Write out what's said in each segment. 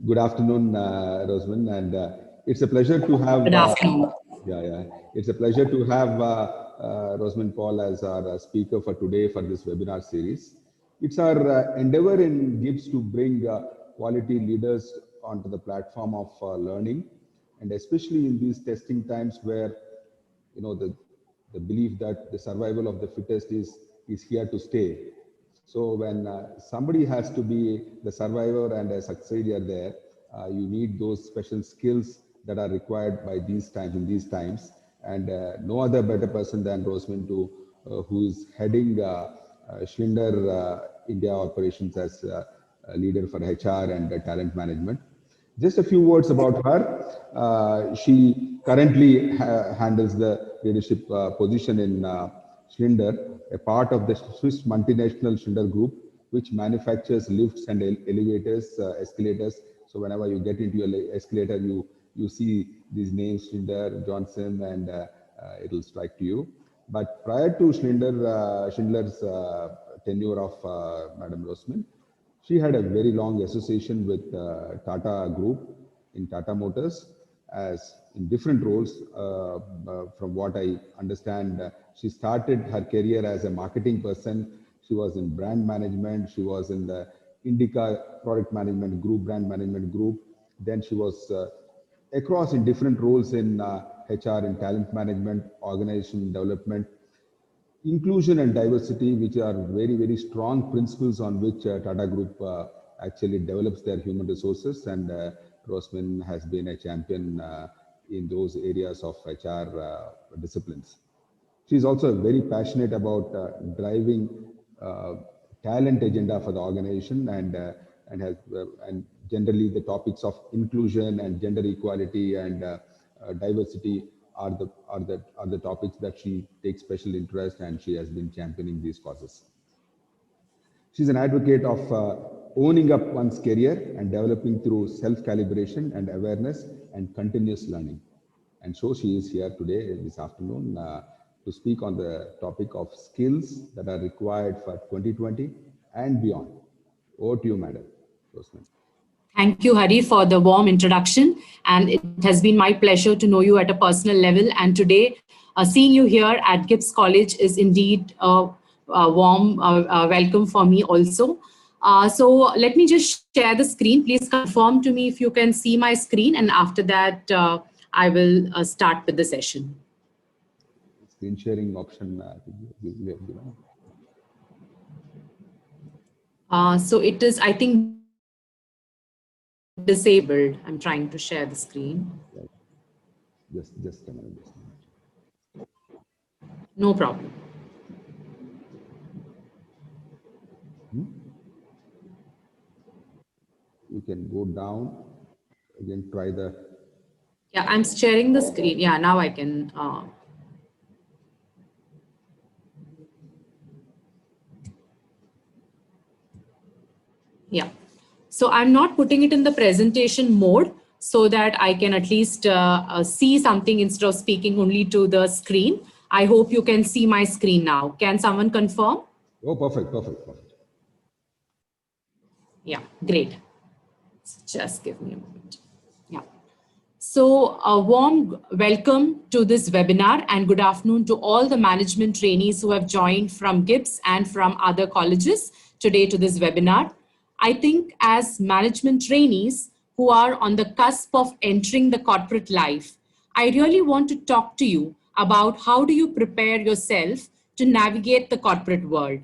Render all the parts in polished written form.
Good afternoon, Rosamond, and it's a pleasure to have. Good afternoon. It's a pleasure to have Rosamond Paul as our speaker for today for this webinar series. It's our endeavor in GIBS to bring quality leaders onto the platform of learning, and especially in these testing times where the belief that the survival of the fittest is here to stay. So when somebody has to be the survivor and a succeeder there, you need those special skills that are required by these times, in these times. And no other better person than Rosamond who is heading Schlinder India operations as a leader for HR and talent management. Just a few words about her. She currently handles the leadership position in Schlinder, a part of the Swiss multinational Schlinder Group, which manufactures lifts and elevators, escalators. So whenever you get into your escalator, you see these names, Schlinder, Johnson, and it'll strike to you. But prior to Schindler's tenure of Madam Rosamond, she had a very long association with Tata Group in Tata Motors, as in different roles. From what I understand, she started her career as a marketing person. She was in brand management. She was in the Indica product management group, brand management group. Then she was across in different roles in HR and talent management, organization development, inclusion and diversity, which are very, very strong principles on which Tata Group actually develops their human resources. And Rosamond has been a champion in those areas of HR disciplines. She's also very passionate about driving talent agenda for the organization, and generally the topics of inclusion and gender equality and diversity are the topics that she takes special interest, and she has been championing these causes. She's an advocate of owning up one's career and developing through self-calibration and awareness and continuous learning. And so she is here today, this afternoon, to speak on the topic of skills that are required for 2020 and beyond. Over to you, Madam Rosamond. Thank you, Hari, for the warm introduction. And it has been my pleasure to know you at a personal level. And today, seeing you here at GIBS College is indeed a warm welcome for me also. So let me just share the screen. Please confirm to me if you can see my screen. And after that, I will start with the session. Screen sharing option. So it is, I think, disabled. I'm trying to share the screen. Just a minute. No problem. You can go down again. Try the. Yeah, I'm sharing the screen. Yeah, now I can. Yeah. So I'm not putting it in the presentation mode so that I can at least see something instead of speaking only to the screen. I hope you can see my screen now. Can someone confirm? Oh, perfect. Yeah, great. Just give me a moment. Yeah. So a warm welcome to this webinar and good afternoon to all the management trainees who have joined from GIBS and from other colleges today to this webinar. I think as management trainees who are on the cusp of entering the corporate life, I really want to talk to you about how do you prepare yourself to navigate the corporate world.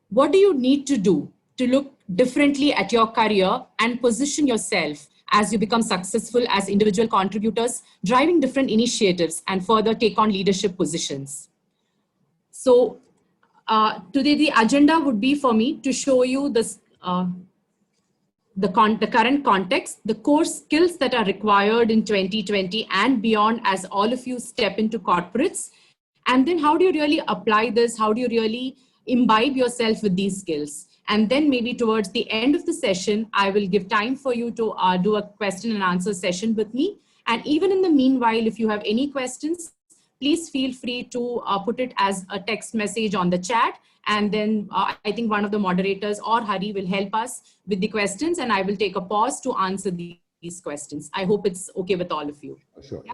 What do you need to do to look differently at your career and position yourself as you become successful as individual contributors, driving different initiatives and further take on leadership positions? So today the agenda would be for me to show you this, the current context, the core skills that are required in 2020 and beyond as all of you step into corporates. And then how do you really apply this? How do you really imbibe yourself with these skills? And then maybe towards the end of the session, I will give time for you to do a question and answer session with me. And even in the meanwhile, if you have any questions, please feel free to put it as a text message on the chat. And then I think one of the moderators or Hari will help us with the questions, and I will take a pause to answer these these questions. I hope it's okay with all of you. Sure. Yeah.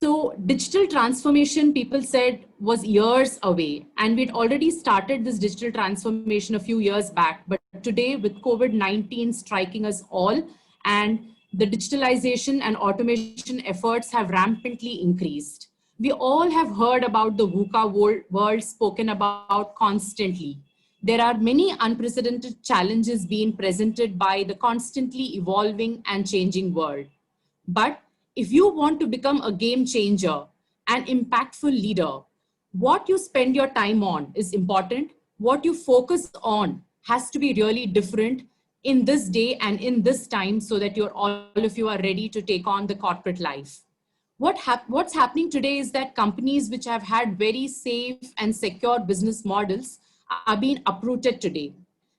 So digital transformation, people said, was years away, and we'd already started this digital transformation a few years back. But today, with COVID-19 striking us all, and the digitalization and automation efforts have rampantly increased. We all have heard about the VUCA world spoken about constantly. There are many unprecedented challenges being presented by the constantly evolving and changing world. But if you want to become a game changer, an impactful leader, what you spend your time on is important. What you focus on has to be really different in this day and in this time, so that all of you are ready to take on the corporate life. What's happening today is that companies which have had very safe and secure business models are being uprooted today.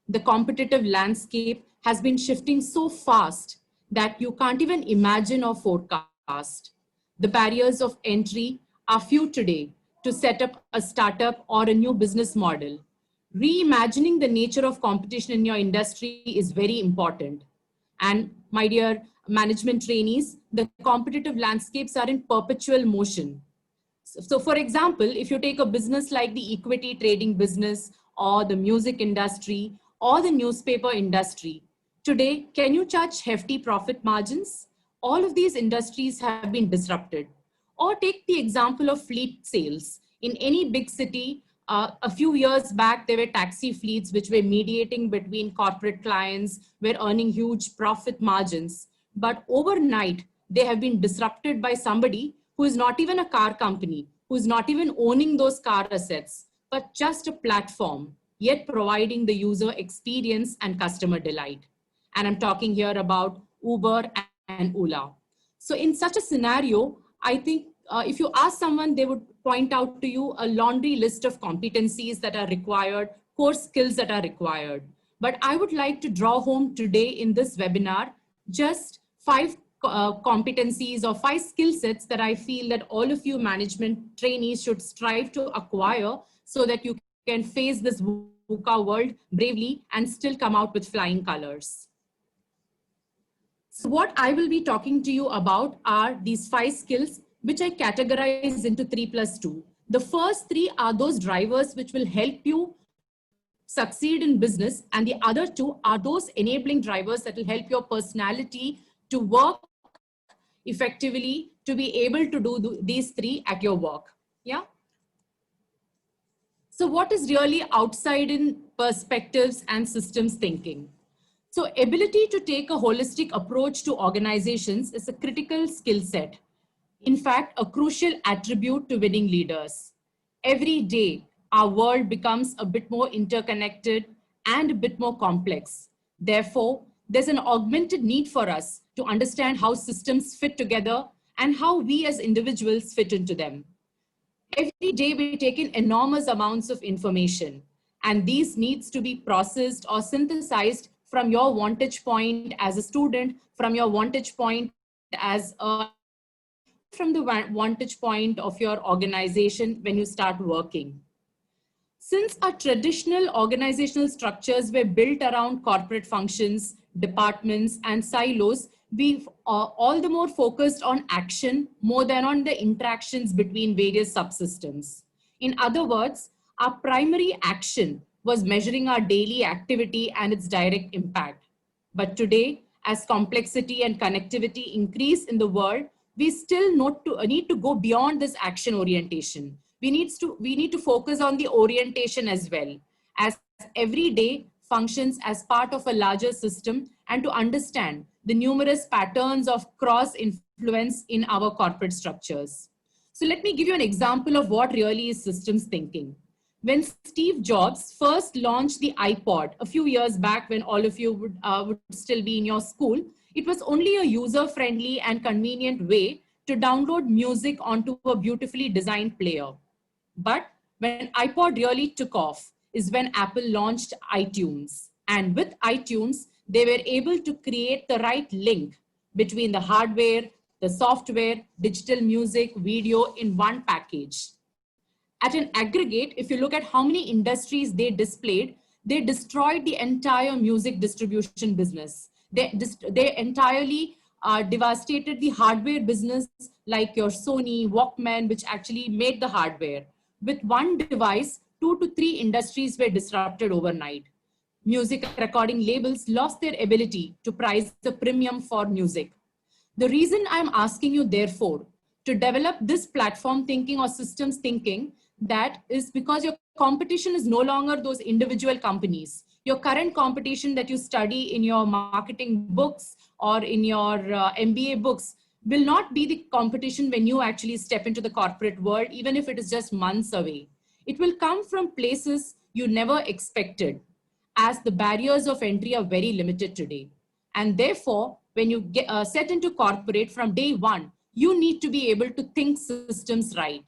The competitive landscape has been shifting so fast that you can't even imagine or forecast. The barriers of entry are few today to set up a startup or a new business model. Reimagining the nature of competition in your industry is very important. And my dear management trainees, the competitive landscapes are in perpetual motion. So for example, if you take a business like the equity trading business or the music industry or the newspaper industry, today, can you charge hefty profit margins? All of these industries have been disrupted. Or take the example of fleet sales. In any big city, a few years back, there were taxi fleets which were mediating between corporate clients, were earning huge profit margins. But overnight, they have been disrupted by somebody who is not even a car company, who is not even owning those car assets, but just a platform, yet providing the user experience and customer delight. And I'm talking here about Uber and Ola. So in such a scenario, I think if you ask someone, they would point out to you a laundry list of competencies that are required, core skills that are required. But I would like to draw home today in this webinar just 5 competencies or 5 skill sets that I feel that all of you management trainees should strive to acquire, so that you can face this VUCA world bravely and still come out with flying colors. So what I will be talking to you about are these 5 skills, which I categorize into 3+2. The first 3 are those drivers which will help you succeed in business, and the other 2 are those enabling drivers that will help your personality to work effectively, to be able to do these 3 at your work. Yeah. So what is really outside in perspectives and systems thinking? So ability to take a holistic approach to organizations is a critical skill set. In fact, a crucial attribute to winning leaders. Every day, our world becomes a bit more interconnected and a bit more complex. Therefore, there's an augmented need for us to understand how systems fit together and how we as individuals fit into them. Every day, we take in enormous amounts of information, and these needs to be processed or synthesized from your vantage point as a student, from your vantage point as from the vantage point of your organization when you start working. Since our traditional organizational structures were built around corporate functions, departments, and silos, we've all the more focused on action more than on the interactions between various subsystems. In other words, our primary action was measuring our daily activity and its direct impact. But today, as complexity and connectivity increase in the world, we still need to go beyond this action orientation. We need to focus on the orientation as well, as every day functions as part of a larger system, and to understand the numerous patterns of cross influence in our corporate structures. So let me give you an example of what really is systems thinking. When Steve Jobs first launched the iPod a few years back, when all of you would still be in your school, it was only a user-friendly and convenient way to download music onto a beautifully designed player. But when iPod really took off is when Apple launched iTunes. And with iTunes, they were able to create the right link between the hardware, the software, digital music, video in one package. At an aggregate, if you look at how many industries they displayed, They destroyed the entire music distribution business. They entirely devastated the hardware business, like your Sony, Walkman, which actually made the hardware. With one device, 2 to 3 industries were disrupted overnight. Music recording labels lost their ability to price the premium for music. The reason I'm asking you, therefore, to develop this platform thinking or systems thinking, that is because your competition is no longer those individual companies. Your current competition that you study in your marketing books or in your MBA books will not be the competition when you actually step into the corporate world, even if it is just months away. It will come from places you never expected, as the barriers of entry are very limited today. And therefore, when you get set into corporate from day one, you need to be able to think systems right.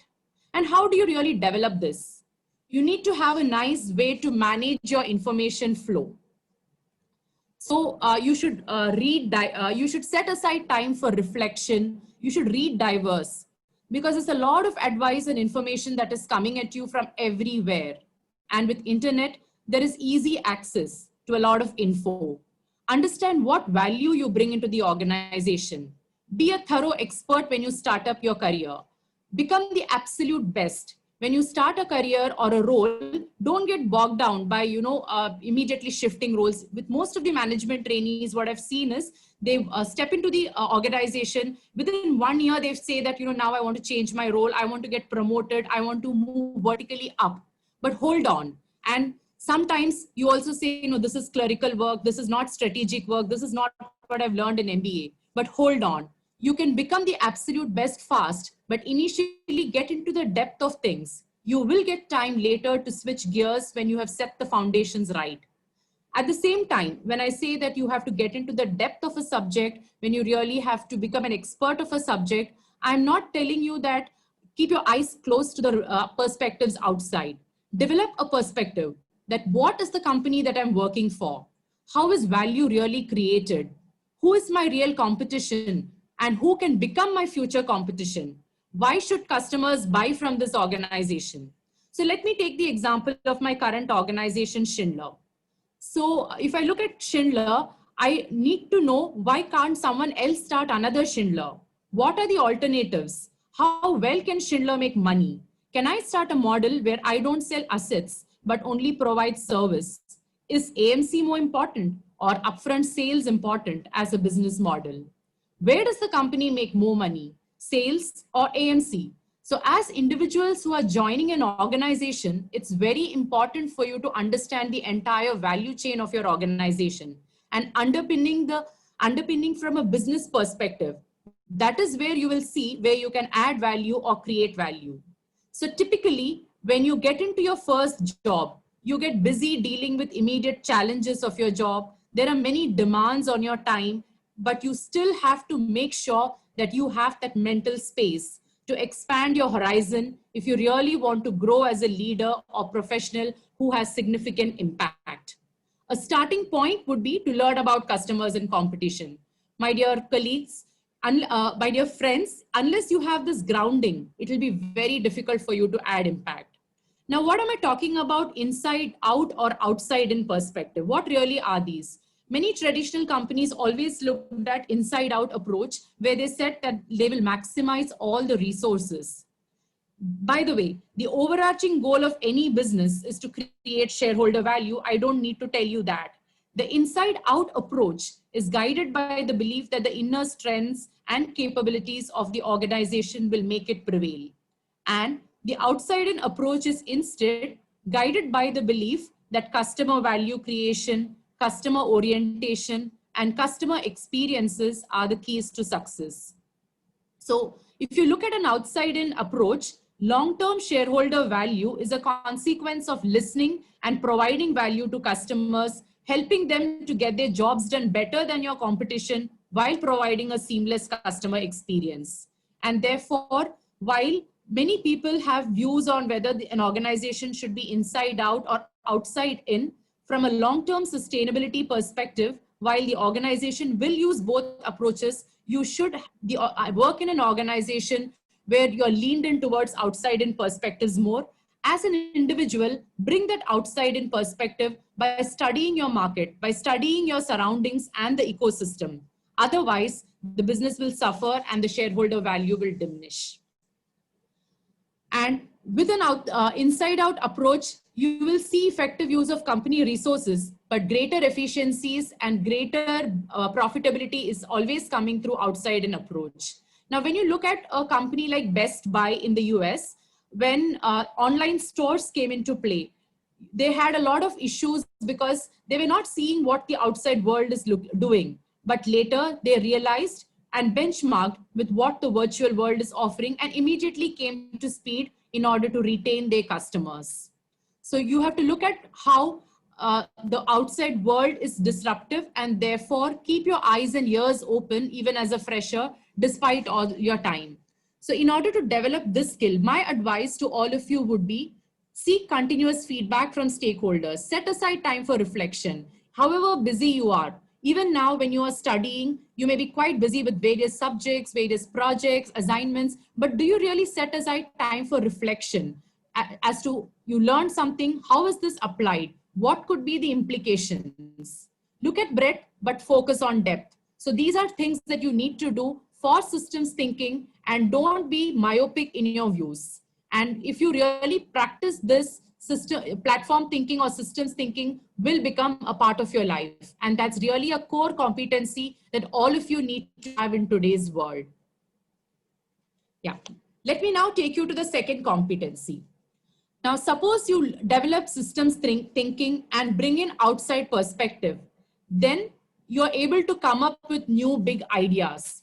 And how do you really develop this? You need to have a nice way to manage your information flow. So you should you should set aside time for reflection. You should read diverse, because there's a lot of advice and information that is coming at you from everywhere. And with internet, there is easy access to a lot of info. Understand what value you bring into the organization. Be a thorough expert when you start up your career. Become the absolute best. When you start a career or a role, don't get bogged down by, immediately shifting roles. With most of the management trainees, what I've seen is they step into the organization. Within 1 year, they say that, now I want to change my role. I want to get promoted. I want to move vertically up. But hold on. And sometimes you also say, this is clerical work. This is not strategic work. This is not what I've learned in MBA. But hold on. You can become the absolute best fast, but initially get into the depth of things. You will get time later to switch gears when you have set the foundations right. At the same time, when I say that you have to get into the depth of a subject, when you really have to become an expert of a subject, I'm not telling you that keep your eyes closed to the perspectives outside. Develop a perspective that what is the company that I'm working for? How is value really created? Who is my real competition? And who can become my future competition? Why should customers buy from this organization? So let me take the example of my current organization, Schindler. So if I look at Schindler, I need to know, why can't someone else start another Schindler? What are the alternatives? How well can Schindler make money? Can I start a model where I don't sell assets, but only provide service? Is AMC more important or upfront sales important as a business model? Where does the company make more money, sales or AMC? So as individuals who are joining an organization, it's very important for you to understand the entire value chain of your organization and underpinning from a business perspective. That is where you will see where you can add value or create value. So typically, when you get into your first job, you get busy dealing with immediate challenges of your job. There are many demands on your time, but you still have to make sure that you have that mental space to expand your horizon if you really want to grow as a leader or professional who has significant impact. A starting point would be to learn about customers and competition. My dear colleagues, my dear friends, unless you have this grounding, it will be very difficult for you to add impact. Now, what am I talking about inside out or outside in perspective? What really are these? Many traditional companies always looked at inside out approach, where they said that they will maximize all the resources. By the way, the overarching goal of any business is to create shareholder value. I don't need to tell you that. The inside out approach is guided by the belief that the inner strengths and capabilities of the organization will make it prevail. And the outside in approach is instead guided by the belief that customer value creation, customer orientation, and customer experiences are the keys to success. So if you look at an outside-in approach, long-term shareholder value is a consequence of listening and providing value to customers, helping them to get their jobs done better than your competition while providing a seamless customer experience. And therefore, while many people have views on whether an organization should be inside out or outside in, from a long-term sustainability perspective, while the organization will use both approaches, you should work in an organization where you're leaned in towards outside in perspectives more, As an individual, bring that outside in perspective by studying your market, by studying your surroundings and the ecosystem. Otherwise, the business will suffer and the shareholder value will diminish. And with an inside-out approach, you will see effective use of company resources, but greater efficiencies and greater profitability is always coming through outside-in approach. Now, when you look at a company like Best Buy in the US, when online stores came into play, they had a lot of issues because they were not seeing what the outside world is doing. But later they realized and benchmarked with what the virtual world is offering and immediately came to speed in order to retain their customers. So you have to look at how the outside world is disruptive, and therefore keep your eyes and ears open even as a fresher despite all your time. So in order to develop this skill, my advice to all of you would be seek continuous feedback from stakeholders, set aside time for reflection, however busy you are. Even now, when you are studying, you may be quite busy with various subjects, various projects, assignments, but do you really set aside time for reflection as to you learned something, how is this applied? What could be the implications? Look at breadth, but focus on depth. So these are things that you need to do for systems thinking, and don't be myopic in your views. And if you really practice this, platform thinking or systems thinking will become a part of your life. And that's really a core competency that all of you need to have in today's world. Yeah. Let me now take you to the second competency. Now, suppose you develop systems thinking and bring in outside perspective, then you're able to come up with new big ideas.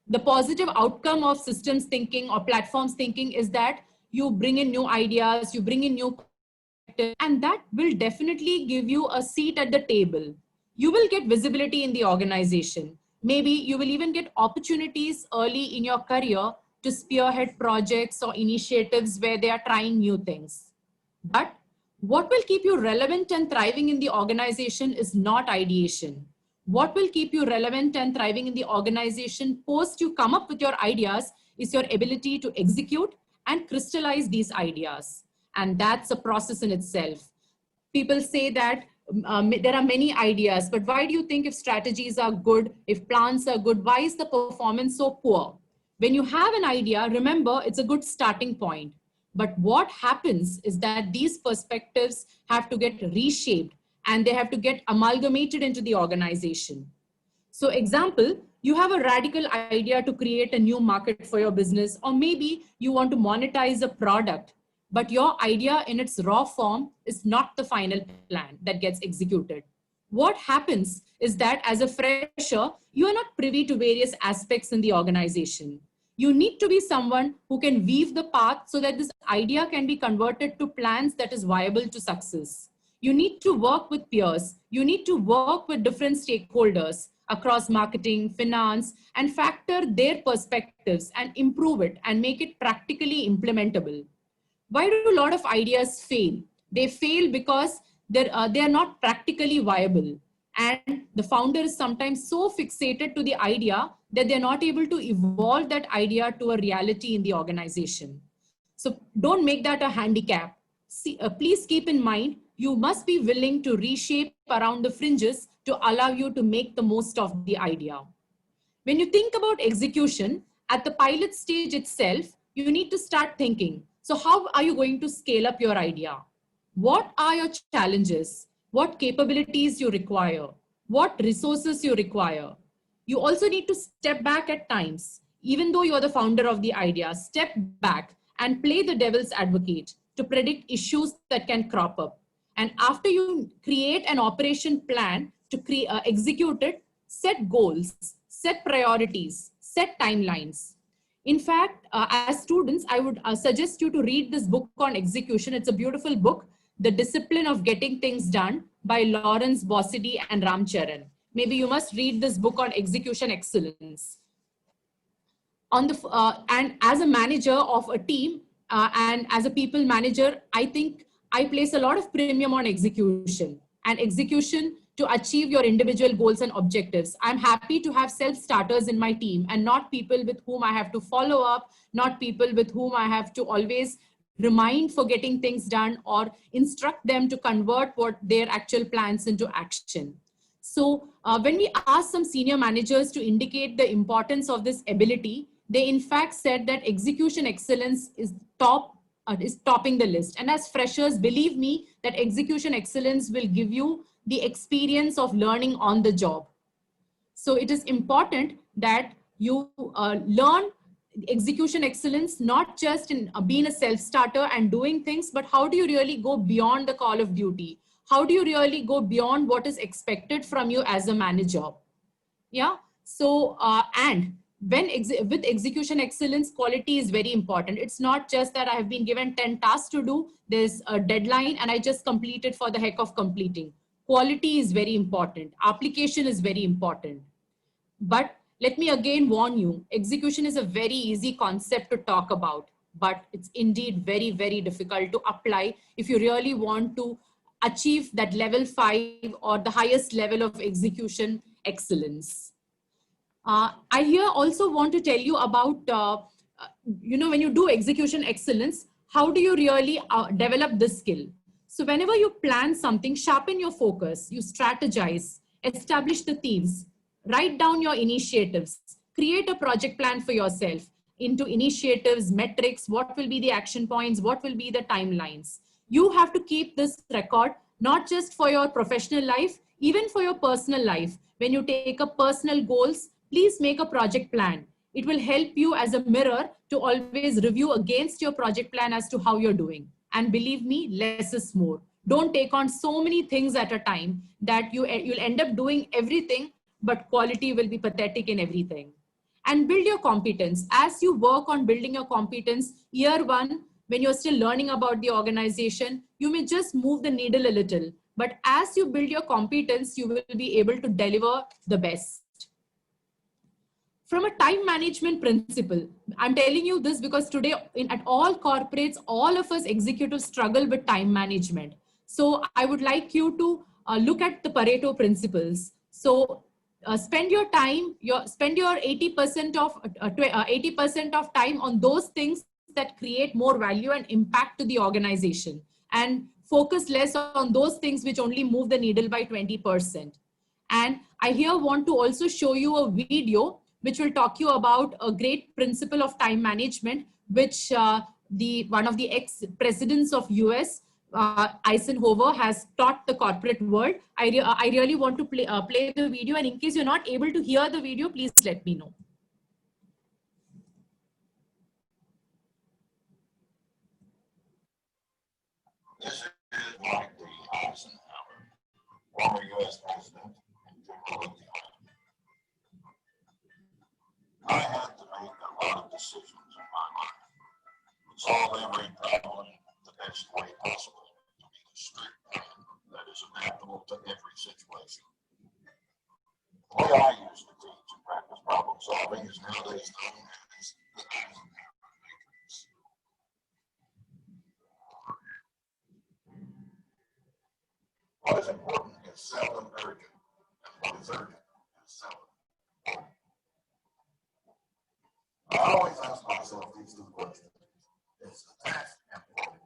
The positive outcome of systems thinking or platforms thinking is that you bring in new ideas, you bring in new, and that will definitely give you a seat at the table. You will get visibility in the organization. Maybe you will even get opportunities early in your career to spearhead projects or initiatives where they are trying new things. But what will keep you relevant and thriving in the organization is not ideation. What will keep you relevant and thriving in the organization post you come up with your ideas is your ability to execute and crystallize these ideas. And that's a process in itself. People say that there are many ideas, but why do you think if strategies are good, if plans are good, why is the performance so poor? When you have an idea, remember it's a good starting point. But what happens is that these perspectives have to get reshaped and they have to get amalgamated into the organization. So example, you have a radical idea to create a new market for your business, or maybe you want to monetize a product, but your idea in its raw form is not the final plan that gets executed. What happens is that as a fresher, you are not privy to various aspects in the organization. You need to be someone who can weave the path so that this idea can be converted to plans that is viable to success. You need to work with peers. You need to work with different stakeholders across marketing, finance, and factor their perspectives and improve it and make it practically implementable. Why do a lot of ideas fail? They fail because they are not practically viable. And the founder is sometimes so fixated to the idea that they're not able to evolve that idea to a reality in the organization. So don't make that a handicap. Please keep in mind, you must be willing to reshape around the fringes to allow you to make the most of the idea. When you think about execution, at the pilot stage itself, you need to start thinking. So how are you going to scale up your idea? What are your challenges? What capabilities you require? What resources you require? You also need to step back at times. Even though you're the founder of the idea, step back and play the devil's advocate to predict issues that can crop up. And after you create an operation plan to execute it, set goals, set priorities, set timelines. In fact, as students, I would suggest you to read this book on execution. It's a beautiful book, The Discipline of Getting Things Done by Lawrence Bossidy and Ram Charan. Maybe you must read this book on execution excellence. And as a manager of a team and as a people manager, I think I place a lot of premium on execution and execution to achieve your individual goals and objectives. I'm happy to have self-starters in my team and not people with whom I have to follow up, not people with whom I have to always remind for getting things done, or instruct them to convert what their actual plans into action. So when we asked some senior managers to indicate the importance of this ability, they in fact said that execution excellence is topping the list. And as freshers, believe me that execution excellence will give you the experience of learning on the job. So it is important that you learn execution excellence, not just in being a self-starter and doing things, but how do you really go beyond the call of duty? How do you really go beyond what is expected from you as a manager? Yeah. So, and when with execution excellence, quality is very important. It's not just that I have been given 10 tasks to do, there's a deadline and I just complete it for the heck of completing. Quality is very important. Application is very important. But let me again warn you, execution is a very easy concept to talk about, but it's indeed very, very difficult to apply if you really want to achieve that level 5 or the highest level of execution excellence. I here also want to tell you about, when you do execution excellence, how do you really develop this skill? So whenever you plan something, sharpen your focus, you strategize, establish the themes, write down your initiatives, create a project plan for yourself into initiatives, metrics, what will be the action points, what will be the timelines. You have to keep this record, not just for your professional life, even for your personal life. When you take up personal goals, please make a project plan. It will help you as a mirror to always review against your project plan as to how you're doing. And believe me, less is more. Don't take on so many things at a time that you'll end up doing everything, but quality will be pathetic in everything. And build your competence. As you work on building your competence, year one, when you're still learning about the organization, you may just move the needle a little. But as you build your competence, you will be able to deliver the best. From a time management principle, I'm telling you this because today at all corporates, all of us executives struggle with time management. So I would like you to look at the Pareto principles. So spend your time, spend your 80% of time on those things that create more value and impact to the organization, and focus less on those things which only move the needle by 20%. And I here want to also show you a video which will talk you about a great principle of time management, which one of the ex-presidents of US, Eisenhower, has taught the corporate world. I really want to play the video, and in case you're not able to hear the video, please let me know. This is Dwight D. Eisenhower, former U.S. President and General of the Army. I had to make a lot of decisions in my life. Solve every problem the best way possible to be a strict man that is adaptable to every situation. The way I used to teach and practice problem solving is nowadays known as the Eisenhower matrix. What is important is seldom urgent, and what is urgent is seldom important. I always ask myself these two questions. Is the task important,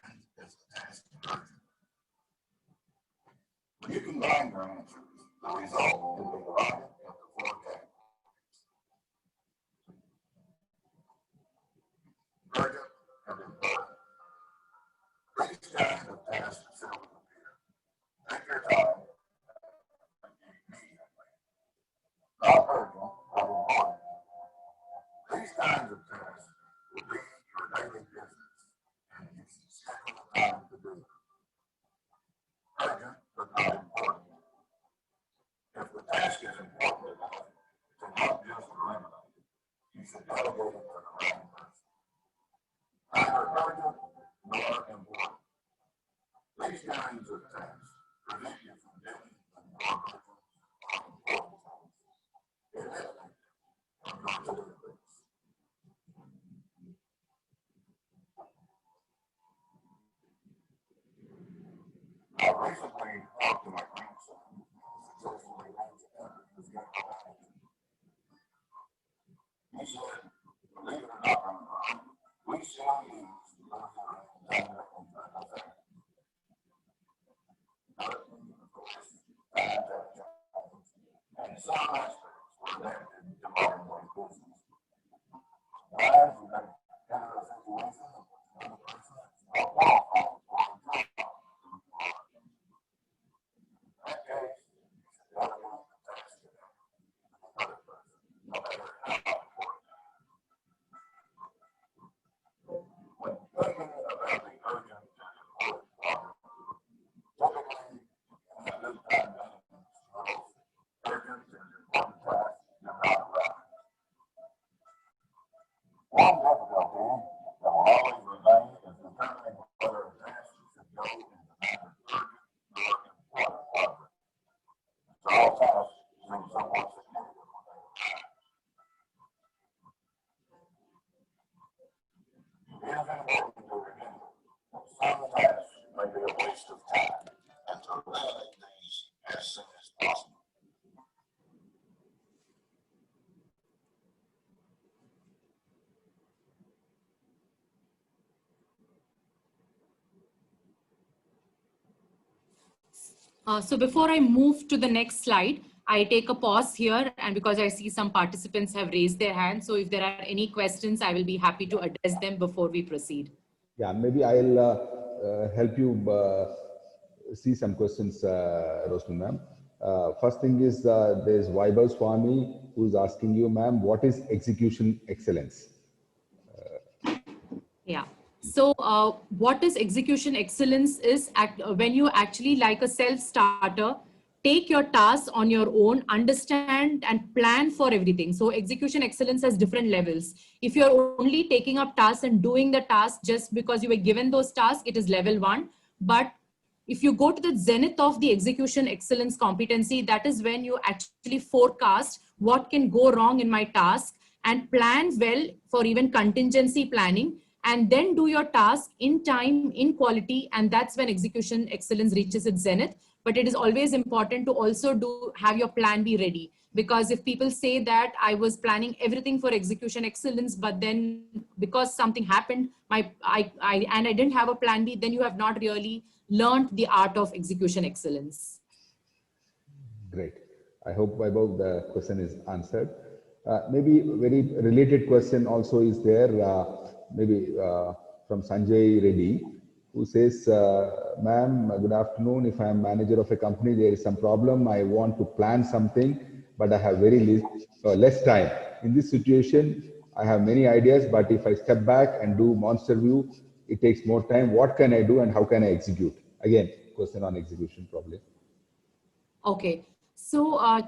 and is the task urgent? When you combine your answers, the result can be divided into 4 categories. Urgent and important. These kinds of tasks seldom appear. Take your time and immediately. Not urgent, but important. These kinds of tasks will be your daily business, and you should schedule the time to do them. Urgent, but not important. If the task is important enough to not just eliminate it, you should delegate it to the right person. Neither urgent nor important. These kinds of tasks prevent you from dealing with non-urgent or important tasks. Eliminate them from your to-do list. I recently talked to my grandson, who successfully runs a company with general manager. He said, believe it or not, we still use the some aspects were adapted to modern day business. Whereas you may enter a situation in which another person is not qualified for the job you require. In that case, you should delegate the task to another person, no matter how important. When thinking about the urgent and important problem, typically in a new time management skills, urgent and important tasks do not arise. One difficulty that will always remain is determining whether a task should go in the manner urgent or important order. So all tasks seem somewhat significant when they arise. It is important to remember that some tasks may be a waste of time and to eliminate these as soon as possible. So before I move to the next slide, I take a pause here, and because I see some participants have raised their hands, so if there are any questions, I will be happy to address them before we proceed. Yeah, maybe I'll help you see some questions, Rosman ma'am. First thing is there's Vaibhav Swami who's asking you, ma'am, what is execution excellence? Yeah. So what is execution excellence is when you actually, like a self-starter, take your tasks on your own, understand and plan for everything. So execution excellence has different levels. If you're only taking up tasks and doing the task just because you were given those tasks, it is level 1. But if you go to the zenith of the execution excellence competency, that is when you actually forecast what can go wrong in my task and plan well for even contingency planning, and then do your task in time, in quality, and that's when execution excellence reaches its zenith. But it is always important to also have your plan be ready, because if people say that I was planning everything for execution excellence, but then because something happened, and I didn't have a plan B, then you have not really learned the art of execution excellence. Great. I hope Vaibhav the question is answered. Maybe very related question also is there, maybe from Sanjay Reddy, who says, ma'am, good afternoon. If I am manager of a company, there is some problem. I want to plan something, but I have very less time. In this situation, I have many ideas, but if I step back and do monster view, it takes more time. What can I do and how can I execute? Again, question on execution probably. Okay. So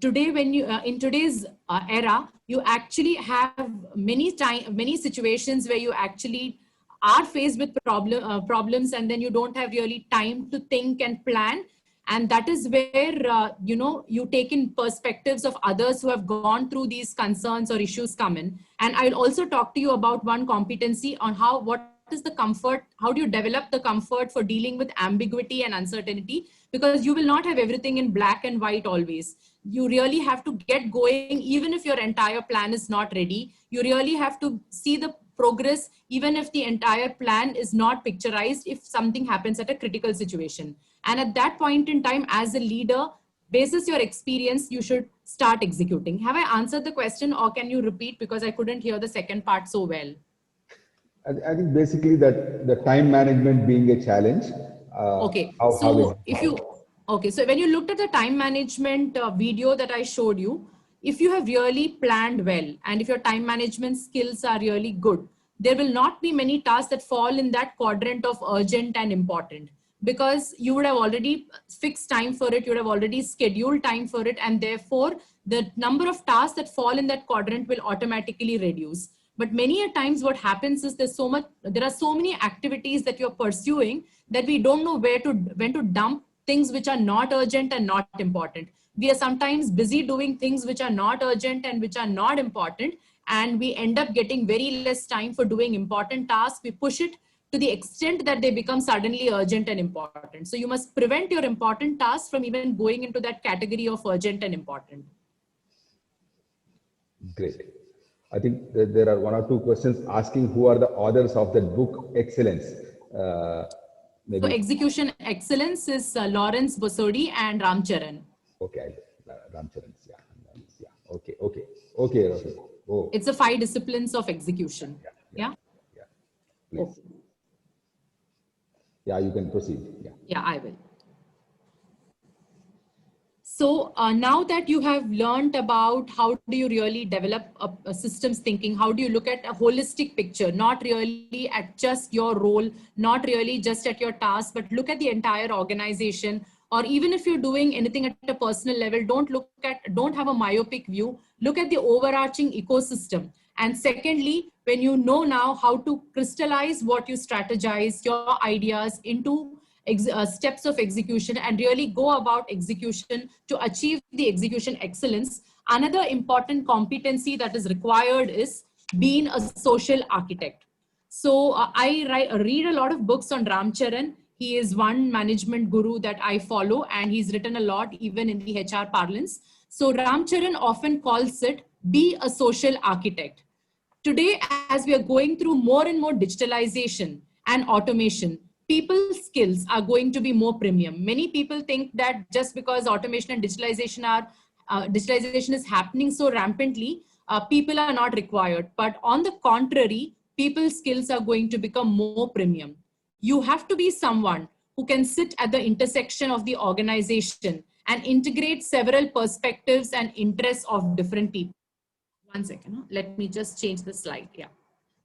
today, when you in today's era, you actually have many situations where you actually are faced with problems, and then you don't have really time to think and plan. And that is where, you take in perspectives of others who have gone through these concerns or issues come in. And I'll also talk to you about one competency on what is the comfort, how do you develop the comfort for dealing with ambiguity and uncertainty, because you will not have everything in black and white always. You really have to get going, even if your entire plan is not ready. You really have to see the progress, even if the entire plan is not picturized, if something happens at a critical situation. And at that point in time, as a leader, basis your experience, you should start executing. Have I answered the question, or can you repeat, because I couldn't hear the second part so well? I think basically that the time management being a challenge. Okay, so when you looked at the time management video that I showed you, if you have really planned well, and if your time management skills are really good, there will not be many tasks that fall in that quadrant of urgent and important, because you would have already fixed time for it, you would have already scheduled time for it, and therefore the number of tasks that fall in that quadrant will automatically reduce. But many a times what happens is there are so many activities that you're pursuing that we don't know when to dump things which are not urgent and not important. We are sometimes busy doing things which are not urgent and which are not important, and we end up getting very less time for doing important tasks. We push it to the extent that they become suddenly urgent and important. So you must prevent your important tasks from even going into that category of urgent and important. Great. I think there are one or two questions asking who are the authors of that book, Excellence. So Execution Excellence is Lawrence Bosodi and Ram Charan. Okay, Ramcharan's, yeah. Okay, Roshan. Oh, It's the 5 disciplines of execution. Yeah. please. Okay. Yeah, you can proceed. Yeah. Yeah, I will. So now that you have learned about how do you really develop a systems thinking, how do you look at a holistic picture, not really at just your role, not really just at your task, but look at the entire organization, or even if you're doing anything at a personal level, don't have a myopic view, look at the overarching ecosystem. And secondly, when you know now how to crystallize what you strategize, your ideas into steps of execution and really go about execution to achieve the execution excellence. Another important competency that is required is being a social architect. So I read a lot of books on Ramcharan. He is one management guru that I follow, and he's written a lot even in the HR parlance. So Ramcharan often calls it be a social architect. Today, as we are going through more and more digitalization and automation, people's skills are going to be more premium. Many people think that just because automation and digitalization is happening so rampantly, people are not required. But on the contrary, people's skills are going to become more premium. You have to be someone who can sit at the intersection of the organization and integrate several perspectives and interests of different people. One second, let me just change the slide. Yeah.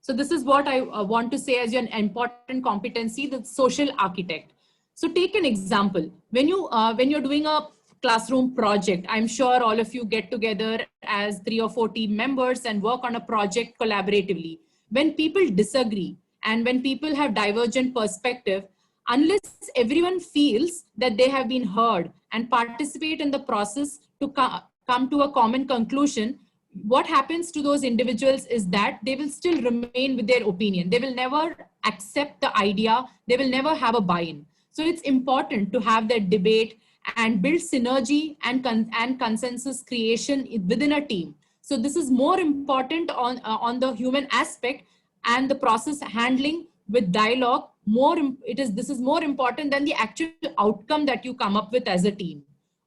So this is what I want to say as an important competency, the social architect. So take an example. When you're doing a classroom project, I'm sure all of you get together as 3 or 4 team members and work on a project collaboratively. When people disagree and when people have divergent perspective, unless everyone feels that they have been heard and participate in the process to come to a common conclusion, what happens to those individuals is that they will still remain with their opinion. They will never accept the idea. They will never have a buy-in. So it's important to have that debate and build synergy and consensus creation within a team. So this is more important on the human aspect, and the process handling with dialogue. This is more important than the actual outcome that you come up with as a team.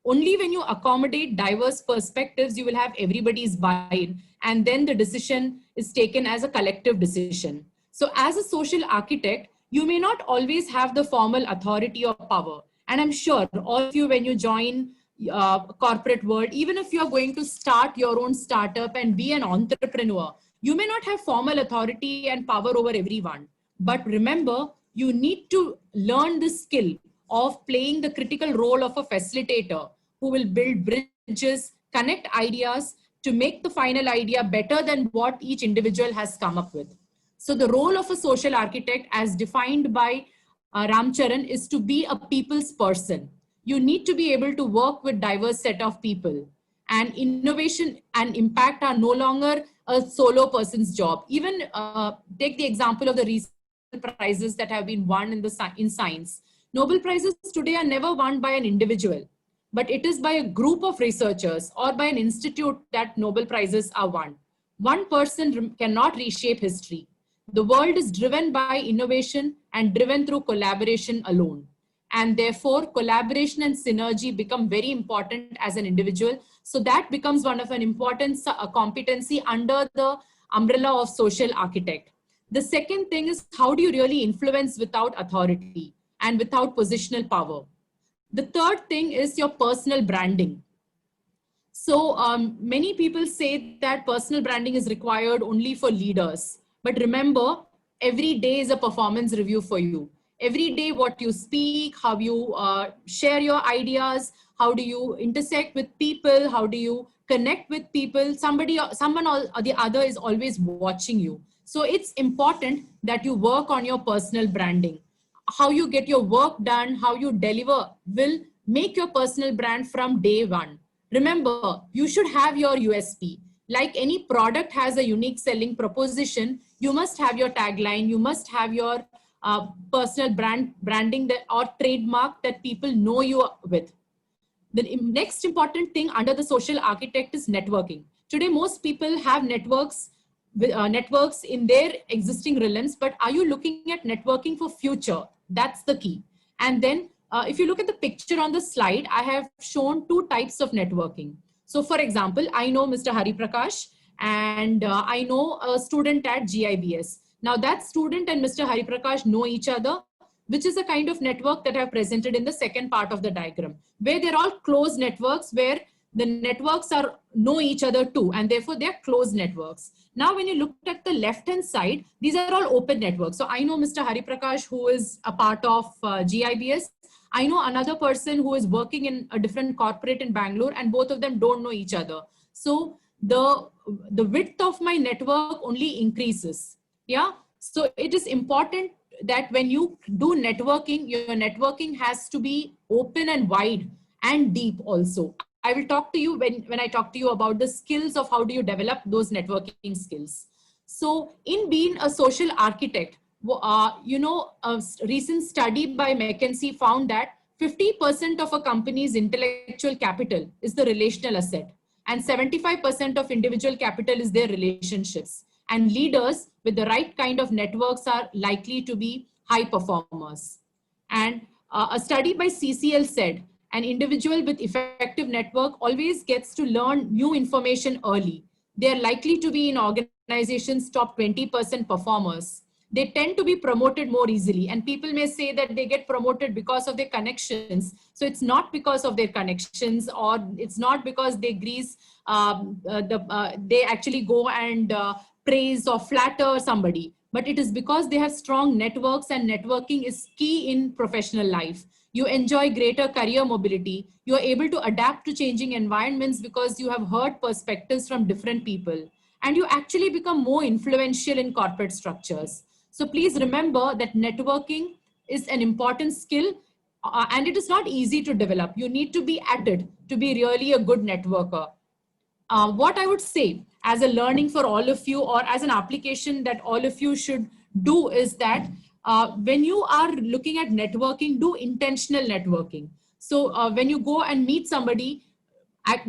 Only when you accommodate diverse perspectives, you will have everybody's buy-in, and then the decision is taken as a collective decision. So as a social architect, you may not always have the formal authority or power. And I'm sure all of you, when you join corporate world, even if you're going to start your own startup and be an entrepreneur, you may not have formal authority and power over everyone. But remember, you need to learn the skill of playing the critical role of a facilitator who will build bridges, connect ideas to make the final idea better than what each individual has come up with. So the role of a social architect as defined by Ramcharan is to be a people's person. You need to be able to work with diverse set of people, and innovation and impact are no longer a solo person's job. Even take the example of the recent prizes that have been won in science. Nobel Prizes today are never won by an individual, but it is by a group of researchers or by an institute that Nobel Prizes are won. One person cannot reshape history. The world is driven by innovation and driven through collaboration alone. And therefore, collaboration and synergy become very important as an individual. So that becomes one of an important competency under the umbrella of social architect. The second thing is, how do you really influence without authority and without positional power? The third thing is your personal branding. So many people say that personal branding is required only for leaders. But remember, every day is a performance review for you. Every day, what you speak, how you share your ideas, how do you intersect with people, how do you connect with people, someone or the other is always watching you. So it's important that you work on your personal branding. How you get your work done, how you deliver will make your personal brand from day one. Remember, you should have your USP. Like any product has a unique selling proposition, you must have your tagline, you must have your personal branding or trademark that people know you with. The next important thing under the social architect is networking. Today, most people have networks in their existing realms, but are you looking at networking for future? That's the key. And then if you look at the picture on the slide, I have shown 2 types of networking. So for example, I know Mr. Hari Prakash, and I know a student at GIBS. Now that student and Mr. Hari Prakash know each other, which is a kind of network that I've presented in the second part of the diagram, where they're all closed networks, where the networks are know each other too, and therefore they're closed networks. Now, when you look at the left-hand side, these are all open networks. So I know Mr. Hari Prakash, who is a part of GIBS. I know another person who is working in a different corporate in Bangalore, and both of them don't know each other. So the width of my network only increases. Yeah. So it is important that when you do networking, your networking has to be open and wide and deep also. I will talk to you when I talk to you about the skills of how do you develop those networking skills. So in being a social architect, a recent study by McKinsey found that 50% of a company's intellectual capital is the relational asset, and 75% of individual capital is their relationships. And leaders with the right kind of networks are likely to be high performers. And a study by CCL said, an individual with effective network always gets to learn new information early. They are likely to be in organizations' top 20% performers. They tend to be promoted more easily, and people may say that they get promoted because of their connections. So it's not because of their connections, or it's not because they they actually go and praise or flatter somebody, but it is because they have strong networks, and networking is key in professional life. You enjoy greater career mobility. You are able to adapt to changing environments because you have heard perspectives from different people, and you actually become more influential in corporate structures. So please remember that networking is an important skill, and it is not easy to develop. You need to be at it to be really a good networker. What I would say as a learning for all of you, or as an application that all of you should do, is that when you are looking at networking, do intentional networking. So when you go and meet somebody,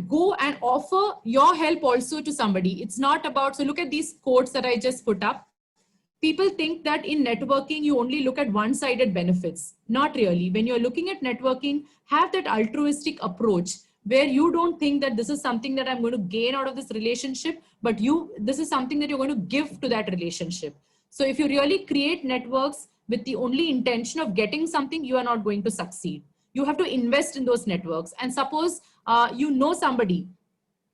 go and offer your help also to somebody. It's not about, so look at these quotes that I just put up. People think that in networking, you only look at one-sided benefits. Not really. When you're looking at networking, have that altruistic approach where you don't think that this is something that I'm going to gain out of this relationship, but this is something that you're going to give to that relationship. So if you really create networks with the only intention of getting something, you are not going to succeed. You have to invest in those networks. And suppose you know somebody,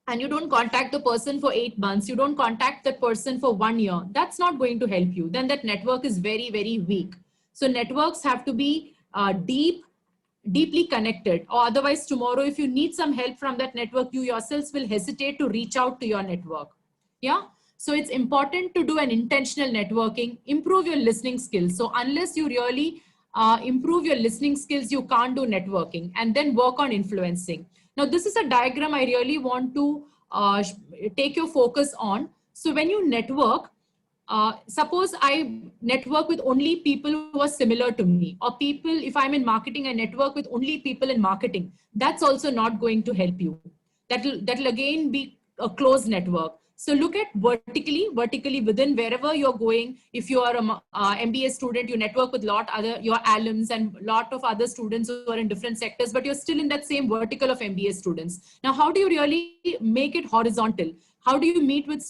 and you don't contact the person for 8 months, you don't contact that person for 1 year, that's not going to help you. Then that network is very, very weak. So networks have to be deeply connected, or otherwise tomorrow, if you need some help from that network, you yourselves will hesitate to reach out to your network. Yeah. So it's important to do an intentional networking, improve your listening skills. So unless you really improve your listening skills, you can't do networking, and then work on influencing. Now, this is a diagram I really want to take your focus on. So when you network, suppose I network with only people who are similar to me, or people, if I'm in marketing, I network with only people in marketing. That's also not going to help you. That'll again be a closed network. So look at vertically within wherever you're going. If you are a MBA student, you network with your alums and lot of other students who are in different sectors, but you're still in that same vertical of MBA students. Now, how do you really make it horizontal? How do you meet with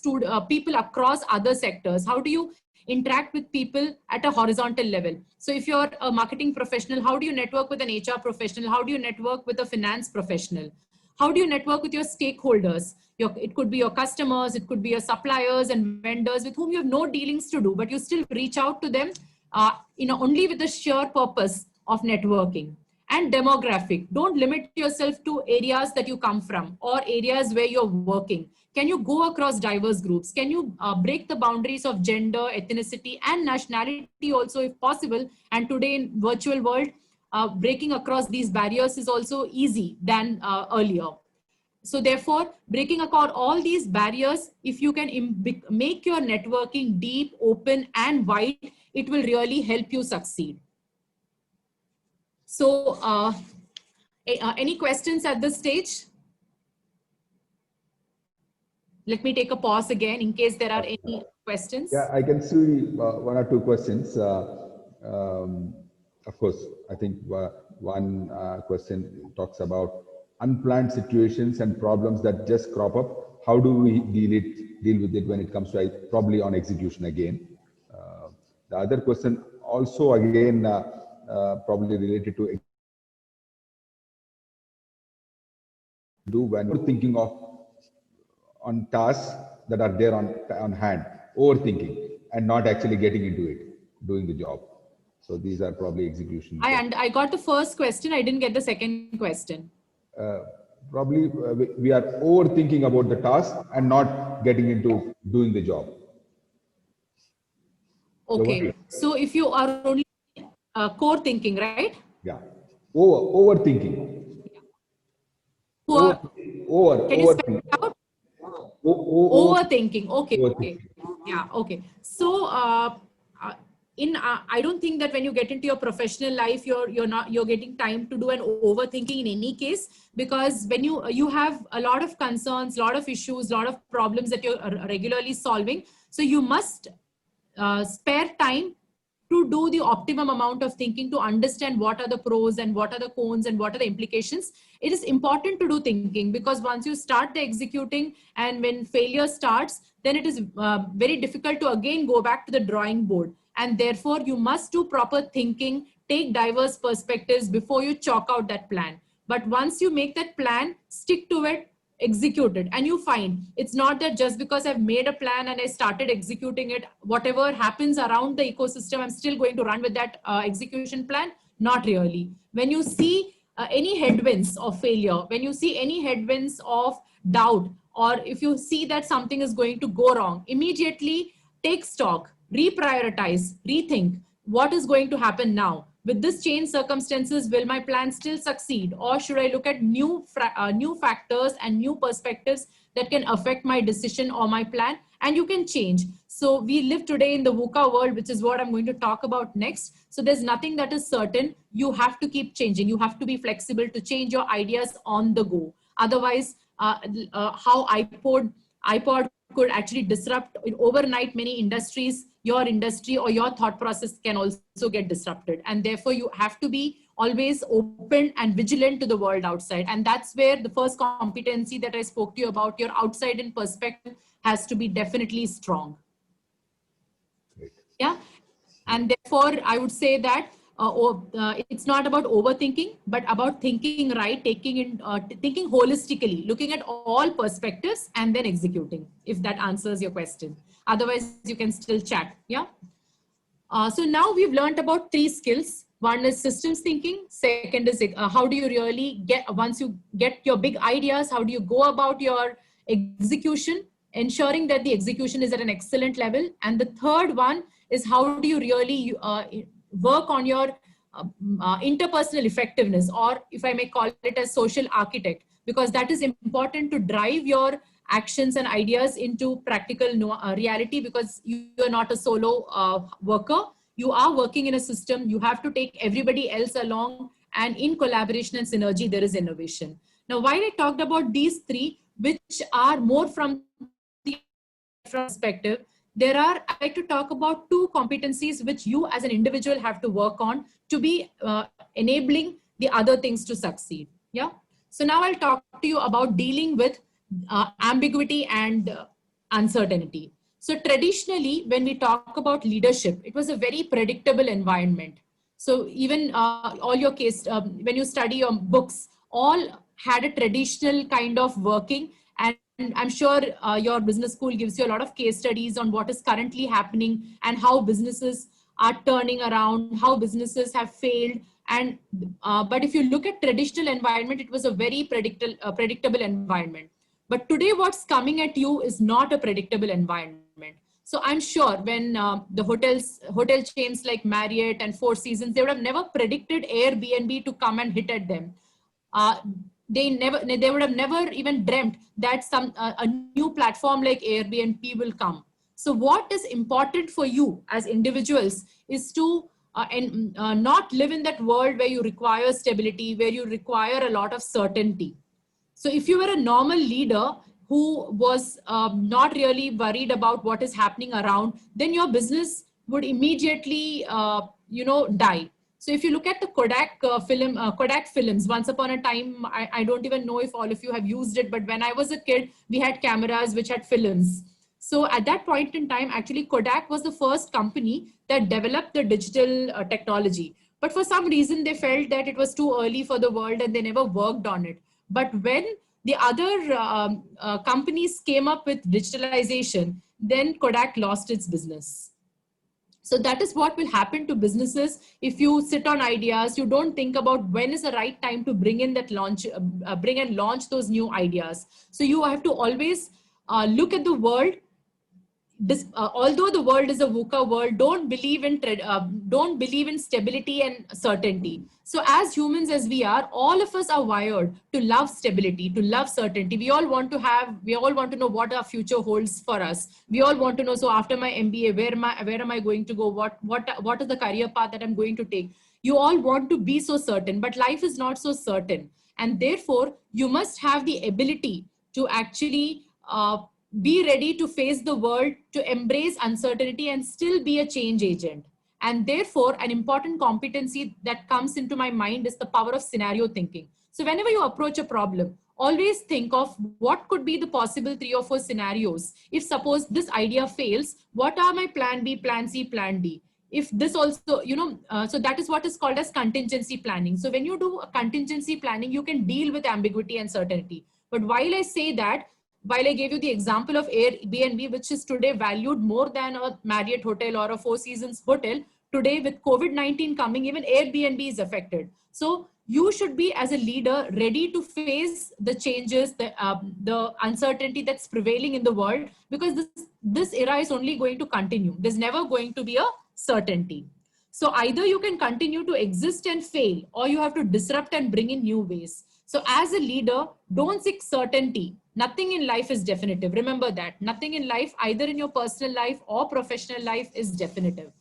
people across other sectors? How do you interact with people at a horizontal level? So if you're a marketing professional, how do you network with an HR professional? How do you network with a finance professional? How do you network with your stakeholders? It could be your customers, it could be your suppliers and vendors with whom you have no dealings to do, but you still reach out to them only with the sheer purpose of networking. And demographic, don't limit yourself to areas that you come from or areas where you're working. Can you go across diverse groups? Can you break the boundaries of gender, ethnicity, and nationality also if possible? And today in virtual world, breaking across these barriers is also easy than earlier. So therefore, breaking across all these barriers, if you can make your networking deep, open, and wide, it will really help you succeed. So any questions at this stage? Let me take a pause again in case there are any questions. Yeah, I can see 1 or 2 questions. Of course, I think one question talks about unplanned situations and problems that just crop up. How do we deal with it when it comes to probably on execution again? The other question also again probably related to do when you're thinking of on tasks that are there on hand, overthinking and not actually getting into it, doing the job. So these are probably execution. I got the first question. I didn't get the second question. Probably we are overthinking about the task and not getting into doing the job. Okay. So if you are only core thinking, right? Yeah. Overthinking. Can you spell it out? Overthinking. Okay. Okay. Yeah. Okay. So I don't think that when you get into your professional life, you're getting time to do an overthinking in any case, because when you have a lot of concerns, lot of issues, lot of problems that you're regularly solving, so you must spare time to do the optimum amount of thinking to understand what are the pros and what are the cons and what are the implications. It is important to do thinking, because once you start the executing and when failure starts, then it is very difficult to again go back to the drawing board. And therefore you must do proper thinking, take diverse perspectives before you chalk out that plan. But once you make that plan, stick to it, execute it, and you find it's not that just because I've made a plan and I started executing it, whatever happens around the ecosystem, I'm still going to run with that execution plan. Not really. When you see any headwinds of failure, when you see any headwinds of doubt, or if you see that something is going to go wrong, immediately take stock, reprioritize, rethink what is going to happen now. With this changed circumstances, will my plan still succeed, or should I look at new factors and new perspectives that can affect my decision or my plan? And you can change. So we live today in the VUCA world, which is what I'm going to talk about next. So there's nothing that is certain. You have to keep changing. You have to be flexible to change your ideas on the go. Otherwise, how iPod could actually disrupt overnight many industries, your industry or your thought process can also get disrupted. And therefore you have to be always open and vigilant to the world outside. And that's where the first competency that I spoke to you about, your outside in perspective, has to be definitely strong. Great. Yeah. And therefore I would say that it's not about overthinking, but about thinking right, thinking holistically, looking at all perspectives and then executing, if that answers your question. Otherwise, you can still chat. Yeah. So now we've learned about 3 skills. One is systems thinking. Second is how do you really once you get your big ideas, how do you go about your execution, ensuring that the execution is at an excellent level. And the third one is how do you really work on your interpersonal effectiveness, or if I may call it as social architect, because that is important to drive your actions and ideas into practical reality, because you are not a solo worker. You are working in a system. You have to take everybody else along, and in collaboration and synergy, there is innovation. Now, while I talked about these 3, which are more from the perspective, I like to talk about 2 competencies which you as an individual have to work on to be enabling the other things to succeed. Yeah. So now I'll talk to you about dealing with ambiguity and uncertainty. So traditionally, when we talk about leadership, it was a very predictable environment. So even all your when you study your books, all had a traditional kind of working. And I'm sure your business school gives you a lot of case studies on what is currently happening and how businesses are turning around, how businesses have failed. And but if you look at traditional environment, it was a very predictable environment. But today what's coming at you is not a predictable environment. So I'm sure when the hotel chains like Marriott and Four Seasons, they would have never predicted Airbnb to come and hit at them. They would have never even dreamt that a new platform like Airbnb will come. So what is important for you as individuals is to not live in that world where you require stability, where you require a lot of certainty. So if you were a normal leader who was not really worried about what is happening around, then your business would immediately, die. So if you look at the Kodak films, once upon a time, I don't even know if all of you have used it, but when I was a kid, we had cameras which had films. So at that point in time, actually Kodak was the first company that developed the digital technology. But for some reason, they felt that it was too early for the world and they never worked on it. But when the other companies came up with digitalization, then Kodak lost its business. So that is what will happen to businesses if you sit on ideas. You don't think about when is the right time to bring in that bring and launch those new ideas. So you have to always look at the world. Although the world is a VUCA world, don't believe in stability and certainty. So as humans as we are, all of us are wired to love stability, to love certainty. We all want to know what our future holds for us. We all want to know, so after my MBA, where am I going to go? What is the career path that I'm going to take? You all want to be so certain, but life is not so certain. And therefore, you must have the ability to actually be ready to face the world, to embrace uncertainty and still be a change agent. And therefore, an important competency that comes into my mind is the power of scenario thinking. So whenever you approach a problem, always think of what could be the possible 3 or 4 scenarios. If suppose this idea fails, what are my plan B, plan C, plan D? If this also, so that is what is called as contingency planning. So when you do a contingency planning, you can deal with ambiguity and certainty. But while I say that, while I gave you the example of Airbnb, which is today valued more than a Marriott hotel or a Four Seasons hotel, today with COVID-19 coming, even Airbnb is affected. So you should be, as a leader, ready to face the changes, the uncertainty that's prevailing in the world, because this era is only going to continue. There's never going to be a certainty. So either you can continue to exist and fail, or you have to disrupt and bring in new ways. So as a leader, don't seek certainty. Nothing in life is definitive. Remember that. Nothing in life, either in your personal life or professional life, is definitive.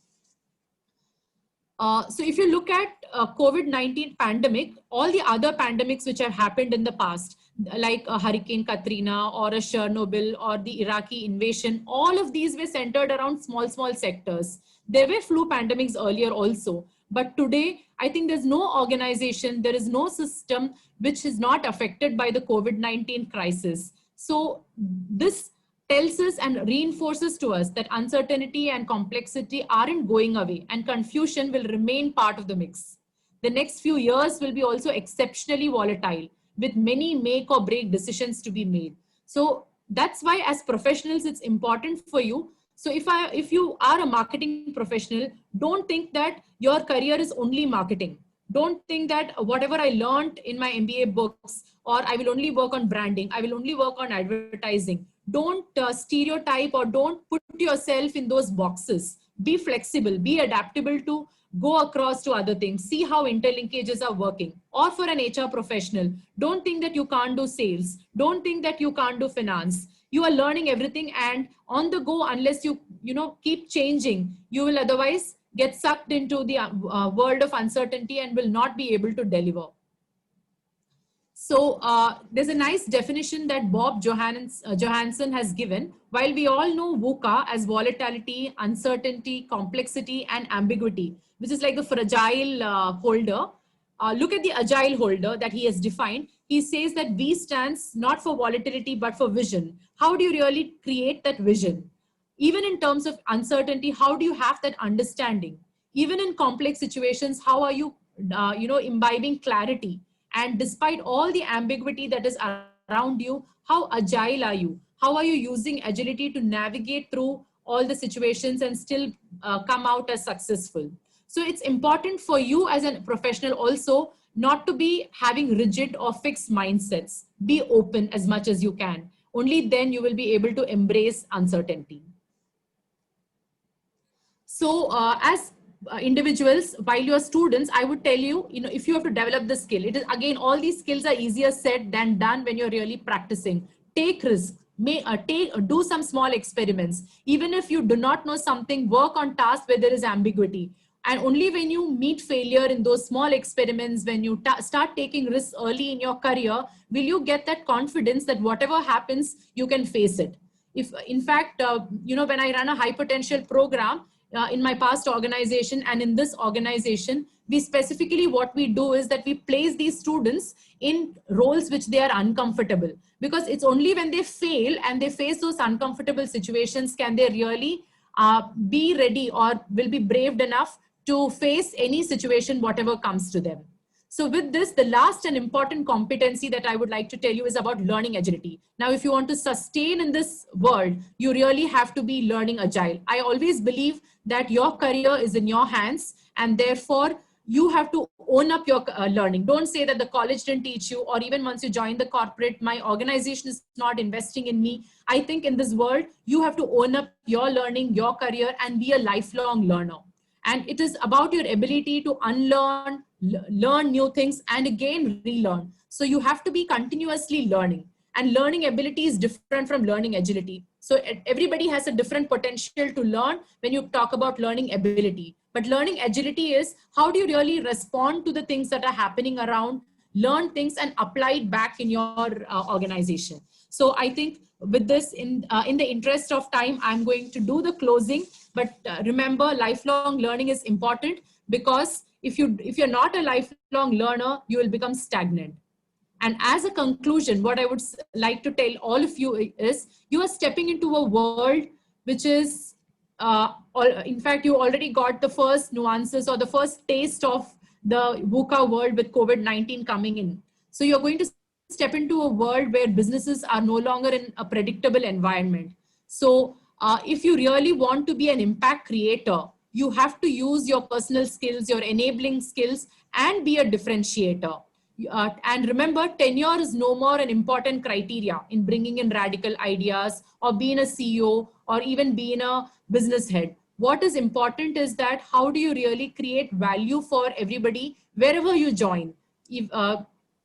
So if you look at COVID-19 pandemic, all the other pandemics which have happened in the past, like a Hurricane Katrina or a Chernobyl or the Iraqi invasion, all of these were centered around small sectors. There were flu pandemics earlier also. But today, I think there's no organization, there is no system which is not affected by the COVID-19 crisis. So this tells us and reinforces to us that uncertainty and complexity aren't going away, and confusion will remain part of the mix. The next few years will be also exceptionally volatile, with many make or break decisions to be made. So that's why as professionals, it's important for you. So if you are a marketing professional, don't think that your career is only marketing. Don't think that whatever I learned in my MBA books, or I will only work on branding, I will only work on advertising. Don't stereotype or don't put yourself in those boxes. Be flexible, be adaptable to go across to other things, see how interlinkages are working. Or for an HR professional, don't think that you can't do sales. Don't think that you can't do finance. You are learning everything, and on the go, unless you keep changing, you will otherwise get sucked into the world of uncertainty and will not be able to deliver. So there's a nice definition that Bob Johansson has given. While we all know VUCA as volatility, uncertainty, complexity, and ambiguity, which is like the fragile holder, look at the agile holder that he has defined. He says that V stands not for volatility, but for vision. How do you really create that vision? Even in terms of uncertainty, how do you have that understanding? Even in complex situations, how are you, imbibing clarity? And despite all the ambiguity that is around you, how agile are you? How are you using agility to navigate through all the situations and still come out as successful? So it's important for you as a professional also not to be having rigid or fixed mindsets. Be open as much as you can. Only then you will be able to embrace uncertainty. So as individuals, while you're students, I would tell you, if you have to develop the skill, it is again, all these skills are easier said than done when you're really practicing. Take risks, do some small experiments. Even if you do not know something, work on tasks where there is ambiguity. And only when you meet failure in those small experiments, when you start taking risks early in your career, will you get that confidence that whatever happens, you can face it. If in fact, when I run a high potential program, in my past organization and in this organization, we specifically, what we do is that we place these students in roles which they are uncomfortable, because it's only when they fail and they face those uncomfortable situations can they really be ready or will be brave enough to face any situation, whatever comes to them. So with this, the last and important competency that I would like to tell you is about learning agility. Now, if you want to sustain in this world, you really have to be learning agile. I always believe that your career is in your hands, and therefore you have to own up your learning. Don't say that the college didn't teach you, or even once you join the corporate, my organization is not investing in me. I think in this world, you have to own up your learning, your career, and be a lifelong learner. And it is about your ability to unlearn, learn new things, and again relearn. So you have to be continuously learning. And learning ability is different from learning agility. So everybody has a different potential to learn when you talk about learning ability. But learning agility is how do you really respond to the things that are happening around, learn things and apply it back in your organization. So I think with this, in the interest of time, I'm going to do the closing. But remember, lifelong learning is important, because if you're not a lifelong learner, you will become stagnant. And as a conclusion, what I would like to tell all of you is you are stepping into a world which is, in fact, you already got the first nuances or the first taste of the VUCA world with COVID-19 coming in. So you're going to step into a world where businesses are no longer in a predictable environment. So if you really want to be an impact creator, you have to use your personal skills, your enabling skills, and be a differentiator. And remember, tenure is no more an important criteria in bringing in radical ideas or being a CEO or even being a business head. What is important is that how do you really create value for everybody wherever you join.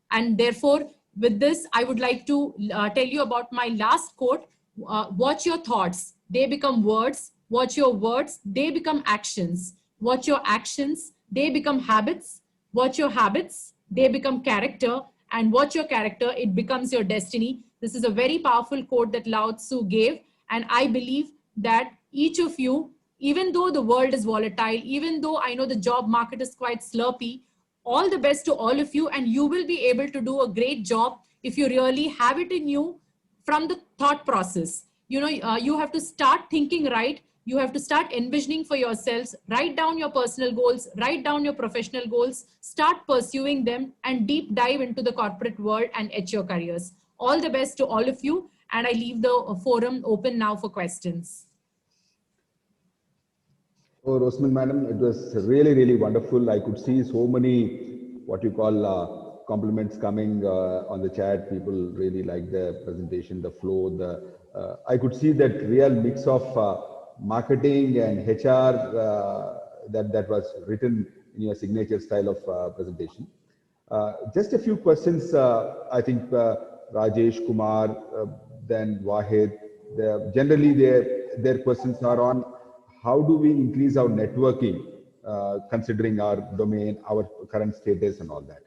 And therefore, with this, I would like to tell you about my last quote. Watch your thoughts, they become words. Watch your words, they become actions. Watch your actions, they become habits. Watch your habits, they become character. And watch your character, it becomes your destiny. This is a very powerful quote that Lao Tzu gave. And I believe that each of you, even though the world is volatile, even though I know the job market is quite slurpy, all the best to all of you. And you will be able to do a great job if you really have it in you from the thought process. You know, you have to start thinking right. You have to start envisioning for yourselves, write down your personal goals, write down your professional goals, start pursuing them, and deep dive into the corporate world and etch your careers. All the best to all of you. And I leave the forum open now for questions. Oh, Rosamond Madam, it was really, really wonderful. I could see so many, what you call compliments coming on the chat. People really like the presentation, the flow, I could see that real mix of marketing and HR that was written in your signature style of presentation. Just a few questions. I think Rajesh, Kumar, then Wahid, generally their questions are on how do we increase our networking, considering our domain, our current status and all that.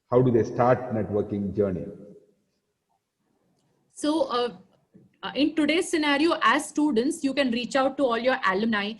How do they start networking journey? So in today's scenario, as students, you can reach out to all your alumni.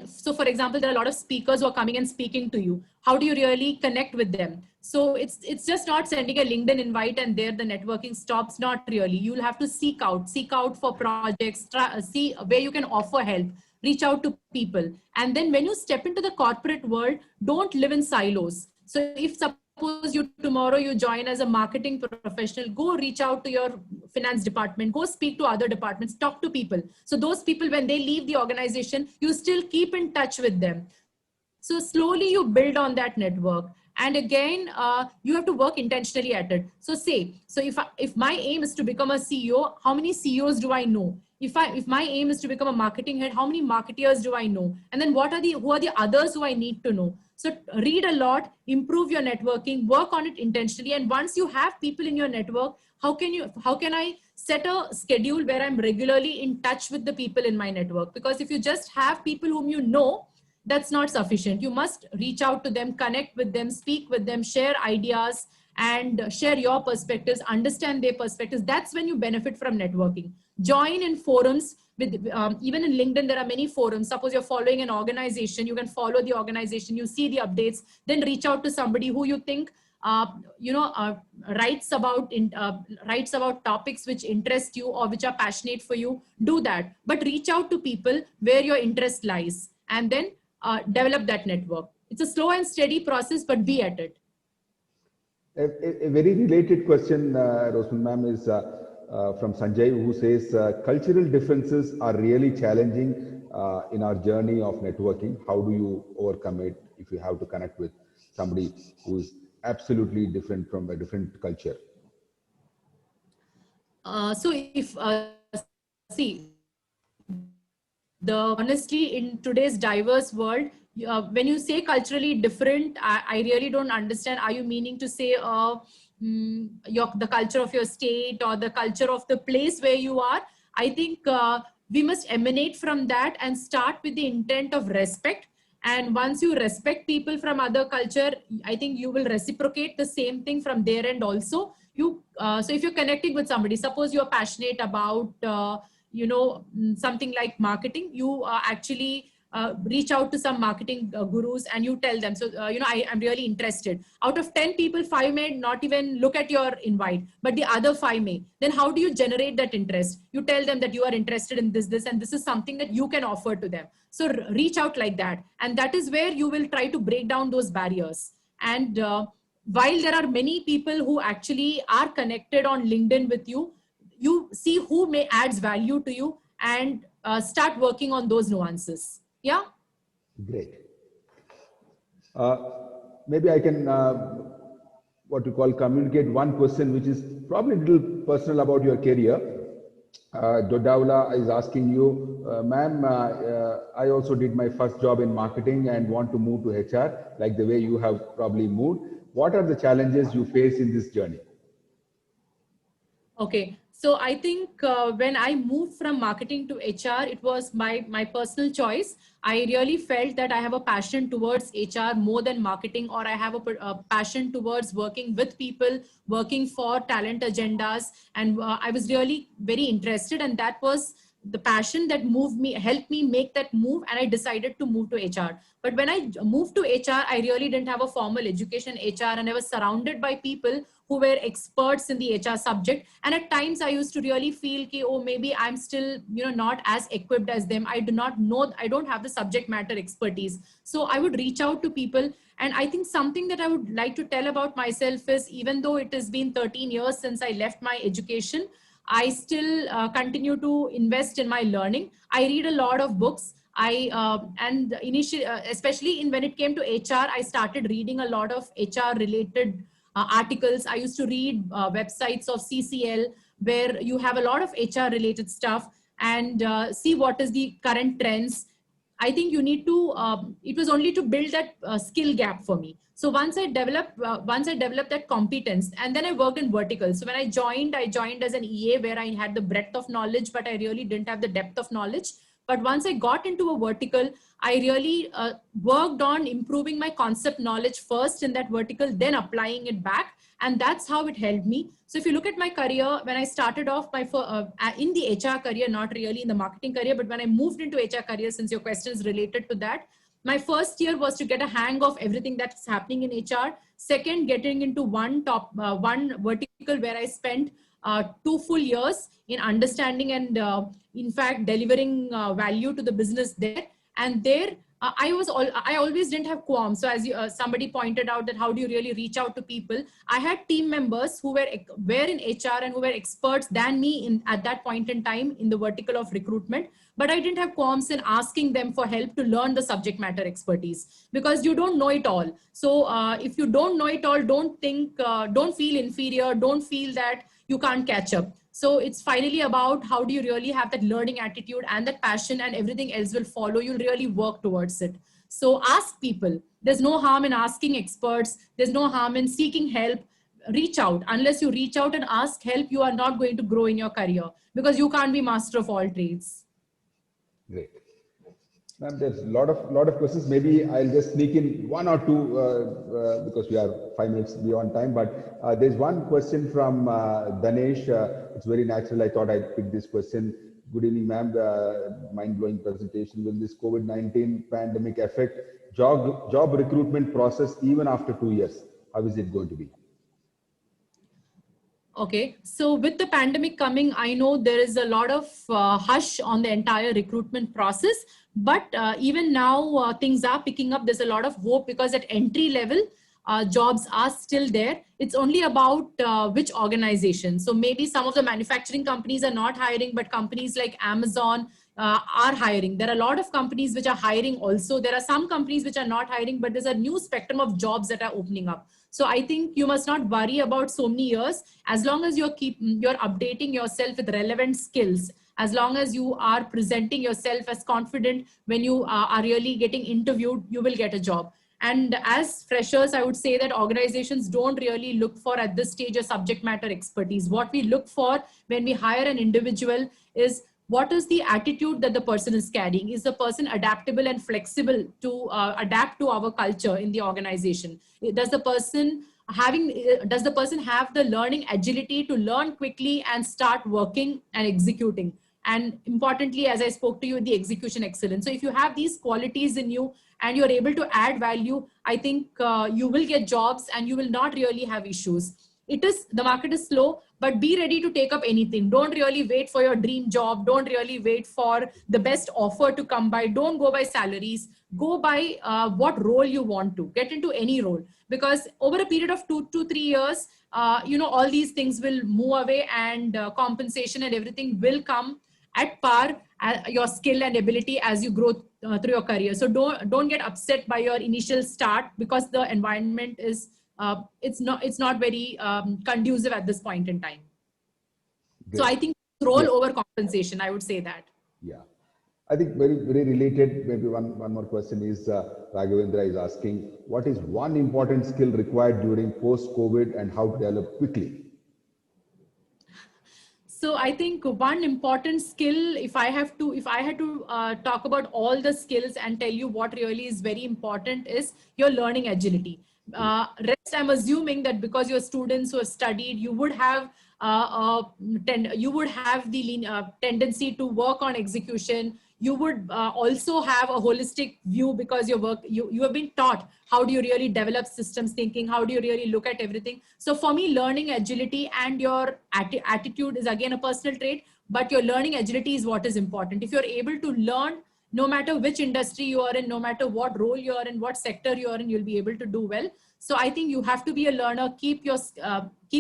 So for example, there are a lot of speakers who are coming and speaking to you. How do you really connect with them? So it's just not sending a LinkedIn invite and there the networking stops. Not really. You'll have to seek out for projects, see where you can offer help, reach out to people. And then when you step into the corporate world, don't live in silos. So if suppose tomorrow you join as a marketing professional, go reach out to your finance department, go speak to other departments, talk to people. So those people, when they leave the organization, you still keep in touch with them. So slowly you build on that network. And again, you have to work intentionally at it. So if my aim is to become a CEO, how many CEOs do I know? If my aim is to become a marketing head, how many marketeers do I know? And then who are the others who I need to know? So read a lot, improve your networking, work on it intentionally. And once you have people in your network, how can I set a schedule where I'm regularly in touch with the people in my network? Because if you just have people whom you know, that's not sufficient. You must reach out to them, connect with them, speak with them, share ideas, and share your perspectives, understand their perspectives. That's when you benefit from networking. Join in forums with, even in LinkedIn, there are many forums. Suppose you're following an organization, you can follow the organization, you see the updates, then reach out to somebody who you think writes about topics which interest you or which are passionate for you. Do that, but reach out to people where your interest lies, and then develop that network. It's a slow and steady process, but be at it. A very related question, Rosemary ma'am, is from Sanjay, who says cultural differences are really challenging in our journey of networking. How do you overcome it if you have to connect with somebody who is absolutely different from a different culture? So if see, honestly, in today's diverse world, when you say culturally different, I really don't understand. Are you meaning to say the culture of your state or the culture of the place where you are? I think we must emanate from that and start with the intent of respect. And once you respect people from other culture, I think you will reciprocate the same thing from their end also. So if you're connecting with somebody, suppose you're passionate about something like marketing, you actually reach out to some marketing gurus and you tell them, so I'm really interested. Out of 10 people, 5 may not even look at your invite, but the other 5 may. Then how do you generate that interest? You tell them that you are interested in this, and this is something that you can offer to them. So reach out like that, and that is where you will try to break down those barriers. And while there are many people who actually are connected on LinkedIn with you, you see who may adds value to you and start working on those nuances. Yeah. Great. Maybe I can, what you call, communicate one question, which is probably a little personal about your career. Dodaula is asking you, ma'am, I also did my first job in marketing and want to move to HR, like the way you have probably moved. What are the challenges you face in this journey? Okay. So I think when I moved from marketing to HR, it was my personal choice. I really felt that I have a passion towards HR more than marketing, or I have a passion towards working with people, working for talent agendas. And I was really very interested. And that was the passion that helped me make that move. And I decided to move to HR. But when I moved to HR, I really didn't have a formal education in HR, and I was surrounded by people who were experts in the HR subject. And at times I used to really feel, oh, maybe I'm still, not as equipped as them. I don't have the subject matter expertise. So I would reach out to people. And I think something that I would like to tell about myself is, even though it has been 13 years since I left my education, I still continue to invest in my learning. I read a lot of books. And initially, especially when it came to HR, I started reading a lot of HR related articles. I used to read websites of CCL, where you have a lot of HR related stuff, and see what is the current trends. I think you need to, it was only to build that skill gap for me. So once I developed that competence, and then I worked in verticals. So when I joined as an EA, where I had the breadth of knowledge, but I really didn't have the depth of knowledge. But once I got into a vertical, I really worked on improving my concept knowledge first in that vertical, then applying it back. And that's how it helped me. So if you look at my career, when I started off in the HR career, not really in the marketing career, but when I moved into HR career, since your question is related to that, my first year was to get a hang of everything that's happening in HR. Second, getting into one vertical where I spent 2 full years in understanding and in fact delivering value to the business there. And there I always didn't have qualms. So as somebody pointed out, that how do you really reach out to people? I had team members who were in HR and who were experts than me at that point in time in the vertical of recruitment. But I didn't have qualms in asking them for help to learn the subject matter expertise, because you don't know it all. So if you don't know it all, don't feel inferior, don't feel that you can't catch up. So it's finally about how do you really have that learning attitude and that passion, and everything else will follow. You'll really work towards it. So ask people. There's no harm in asking experts. There's no harm in seeking help. Reach out. Unless you reach out and ask help, you are not going to grow in your career, because you can't be master of all trades. Great. Ma'am, there's a lot of questions. Maybe I'll just sneak in one or two because we are 5 minutes beyond time. But there's one question from Danesh. It's very natural. I thought I'd pick this question. Good evening, ma'am. Mind-blowing presentation. Will this COVID-19 pandemic affect job recruitment process even after 2 years? How is it going to be? Okay, so with the pandemic coming, I know there is a lot of hush on the entire recruitment process, but even now things are picking up. There's a lot of hope because at entry level, jobs are still there. It's only about which organization. So maybe some of the manufacturing companies are not hiring, but companies like Amazon are hiring. There are a lot of companies which are hiring also. There are some companies which are not hiring, but there's a new spectrum of jobs that are opening up. So I think you must not worry about so many years. As long as you're updating yourself with relevant skills, as long as you are presenting yourself as confident when you are really getting interviewed, you will get a job. And as freshers, I would say that organizations don't really look for at this stage a subject matter expertise. What we look for when we hire an individual is what is the attitude that the person is carrying? Is the person adaptable and flexible to adapt to our culture in the organization? Does the person have the learning agility to learn quickly and start working and executing? And importantly, as I spoke to you, the execution excellence. So if you have these qualities in you and you're able to add value, I think you will get jobs and you will not really have issues. The market is slow, but be ready to take up anything. Don't really wait for your dream job. Don't really wait for the best offer to come by. Don't go by salaries. Go by what role you want to get into, any role, because over a period of 2 to 3 years, all these things will move away and compensation and everything will come at par your skill and ability as you grow through your career. So don't get upset by your initial start because the environment is it's not very conducive at this point in time. Great. So I think role over compensation, I would say that. Yeah, I think very related. Maybe one more question is Raghavendra is asking, what is one important skill required during post-COVID and how to develop quickly? So I think one important skill, if I had to talk about all the skills and tell you what really is very important, is your learning agility. Rest, I'm assuming that because you're students who have studied, you would have the tendency to work on execution. You would also have a holistic view because you have been taught how do you really develop systems thinking, how do you really look at everything. So for me, learning agility and your attitude is again a personal trait, but your learning agility is what is important. If you're able to learn, no matter which industry you are in, no matter what role you are in, what sector you are in, you'll be able to do well. So I think you have to be a learner, keep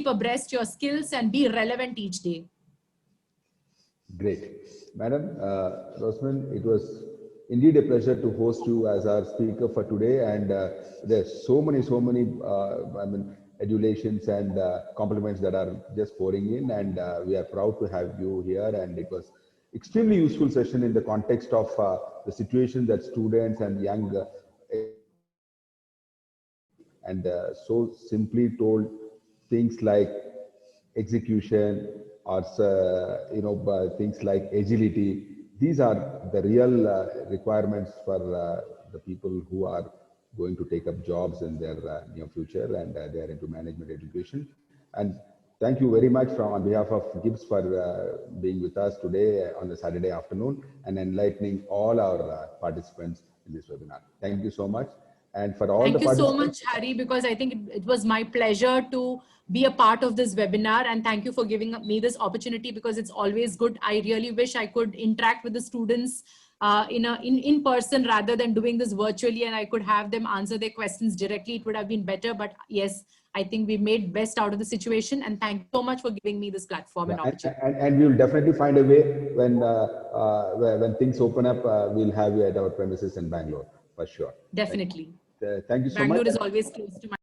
abreast your skills and be relevant each day. Great. Madam, Rosman, it was indeed a pleasure to host you as our speaker for today. And there's so many adulations and compliments that are just pouring in. And we are proud to have you here. And it was extremely useful session in the context of the situation that students and young so simply told things like execution or things like agility. These are the real requirements for the people who are going to take up jobs in their near future, and they are into management education. And thank you very much on behalf of GIBS for being with us today on the Saturday afternoon and enlightening all our participants in this webinar. Thank you so much. And for all Thank you so much, Hari, because I think it was my pleasure to be a part of this webinar, and thank you for giving me this opportunity because it's always good. I really wish I could interact with the students in person rather than doing this virtually, and I could have them answer their questions directly. It would have been better, but yes, I think we made best out of the situation, and thank you so much for giving me this platform and opportunity. And we'll definitely find a way when things open up, we'll have you at our premises in Bangalore for sure. Definitely. Thank you so much. Bangalore is always close to my